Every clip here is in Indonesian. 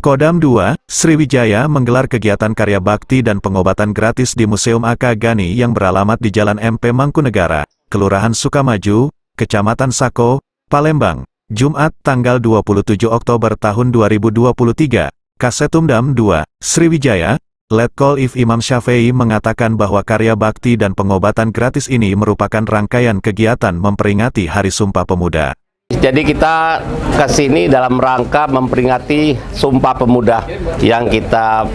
Kodam 2, Sriwijaya menggelar kegiatan karya bakti dan pengobatan gratis di Museum AK Gani yang beralamat di Jalan MP Mangkunegara, Kelurahan Sukamaju, Kecamatan Sako, Palembang, Jumat tanggal 27 Oktober tahun 2023. Kasetumdam 2, Sriwijaya, Letkol If Imam Syafei mengatakan bahwa karya bakti dan pengobatan gratis ini merupakan rangkaian kegiatan memperingati Hari Sumpah Pemuda. Jadi kita ke sini dalam rangka memperingati Sumpah Pemuda yang kita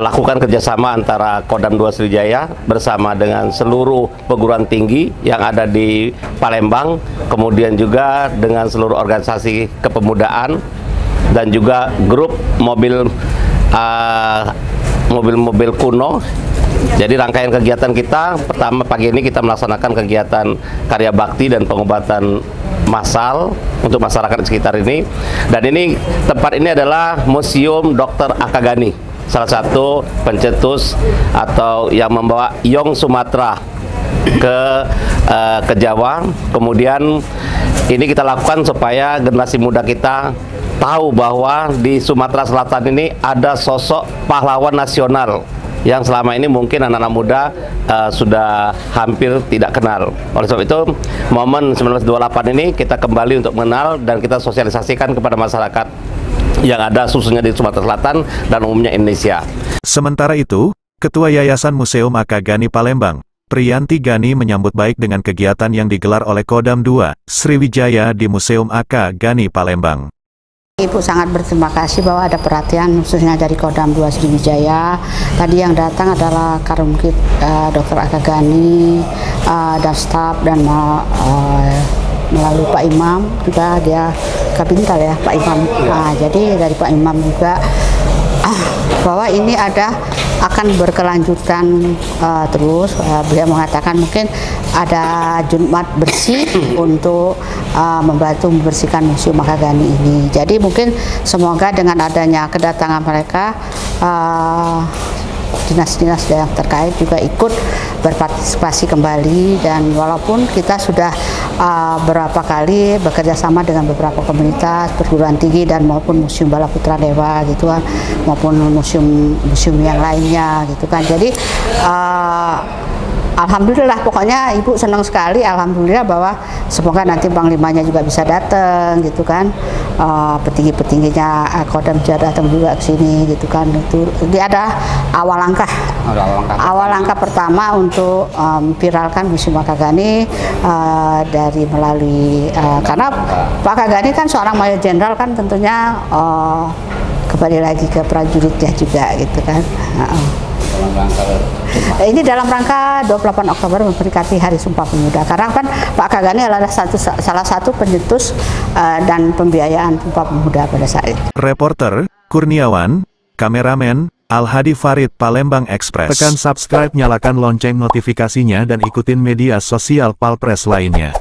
lakukan kerjasama antara Kodam 2 Sriwijaya bersama dengan seluruh perguruan tinggi yang ada di Palembang, kemudian juga dengan seluruh organisasi kepemudaan dan juga grup mobil kuno. Jadi rangkaian kegiatan kita, pertama pagi ini kita melaksanakan kegiatan karya bakti dan pengobatan massal untuk masyarakat di sekitar ini. Dan ini, tempat ini adalah Museum Dr. AK Gani, salah satu pencetus atau yang membawa Yong Sumatera ke Jawa. Kemudian ini kita lakukan supaya generasi muda kita tahu bahwa di Sumatera Selatan ini ada sosok pahlawan nasional yang selama ini mungkin anak-anak muda sudah hampir tidak kenal. Oleh sebab itu, momen 1928 ini kita kembali untuk mengenal dan kita sosialisasikan kepada masyarakat yang ada khususnya di Sumatera Selatan dan umumnya Indonesia. Sementara itu, Ketua Yayasan Museum AK Gani Palembang, Priyanti Gani menyambut baik dengan kegiatan yang digelar oleh Kodam 2, Sriwijaya di Museum AK Gani Palembang. Ibu sangat berterima kasih bahwa ada perhatian khususnya dari Kodam 2 Sriwijaya. Tadi yang datang adalah Karumkit Dr. AK Gani dan staf dan melalui Pak Imam juga, dia kabintal ya Pak Imam. Jadi dari Pak Imam juga bahwa ini akan berkelanjutan terus. Beliau mengatakan mungkin ada Jumat bersih untuk membantu membersihkan Museum AK Gani ini. Jadi mungkin semoga dengan adanya kedatangan mereka, dinas-dinas yang terkait juga ikut berpartisipasi kembali. Dan walaupun kita sudah beberapa kali bekerja sama dengan beberapa komunitas, perguruan tinggi dan maupun Museum Bala Putra Dewa gitu kan, maupun museum yang lainnya gitu kan. Jadi alhamdulillah, pokoknya Ibu senang sekali, alhamdulillah, bahwa semoga nanti Panglimanya juga bisa datang gitu kan, petinggi-petingginya Kodam datang juga ke sini gitu kan. Ini ada awal langkah pertama untuk viralkan Museum AK Gani dari melalui karena Pak AK Gani kan seorang Mayor Jenderal kan, tentunya kembali lagi ke prajuritnya juga gitu kan. Ini dalam rangka 28 Oktober memperingati Hari Sumpah Pemuda, karena kan Pak AK Gani adalah salah satu pencetus dan pembiayaan Sumpah Pemuda pada saat itu. Reporter, Kurniawan, kameramen, Al-Hadi Farid, Palembang Express. Tekan subscribe, nyalakan lonceng notifikasinya dan ikutin media sosial Palpres lainnya.